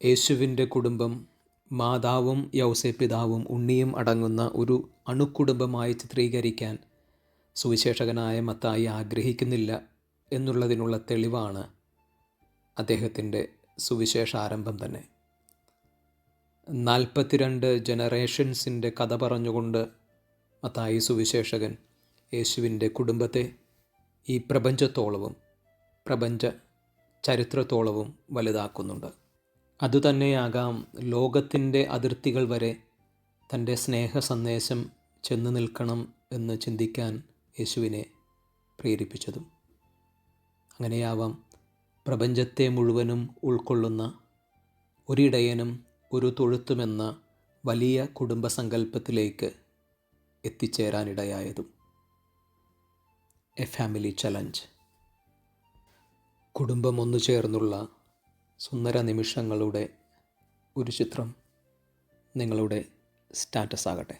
യേശുവിൻ്റെ കുടുംബം മാതാവും യൗസേപ്പിതാവും ഉണ്ണിയും അടങ്ങുന്ന ഒരു അണുകുടുംബമായി ചിത്രീകരിക്കാൻ സുവിശേഷകനായ മത്തായി ആഗ്രഹിക്കുന്നില്ല എന്നുള്ളതിനുള്ള തെളിവാണ് അദ്ദേഹത്തിൻ്റെ സുവിശേഷാരംഭം തന്നെ. 42 ജനറേഷൻസിൻ്റെ കഥ പറഞ്ഞുകൊണ്ട് മത്തായി സുവിശേഷകൻ യേശുവിൻ്റെ കുടുംബത്തെ ഈ പ്രപഞ്ചത്തോളവും പ്രപഞ്ച ചരിത്രത്തോളവും വലുതാക്കുന്നുണ്ട്. അതുതന്നെയാകാം ലോകത്തിൻ്റെ അതിർത്തികൾ വരെ തൻ്റെ സ്നേഹ സന്ദേശം ചെന്ന് നിൽക്കണം എന്ന് ചിന്തിക്കാൻ യേശുവിനെ പ്രേരിപ്പിച്ചതും. അങ്ങനെയാവാം പ്രപഞ്ചത്തെ മുഴുവനും ഉൾക്കൊള്ളുന്ന ഒരിടയനും ഒരു തൊഴുത്തുമെന്ന വലിയ കുടുംബസങ്കല്പത്തിലേക്ക് എത്തിച്ചേരാനിടയായതും. A family challenge. കുടുംബം ഒന്നു ചേർന്നുള്ള സുന്ദര നിമിഷങ്ങളുടെ ഒരു ചിത്രം നിങ്ങളുടെ സ്റ്റാറ്റസ് ആകട്ടെ.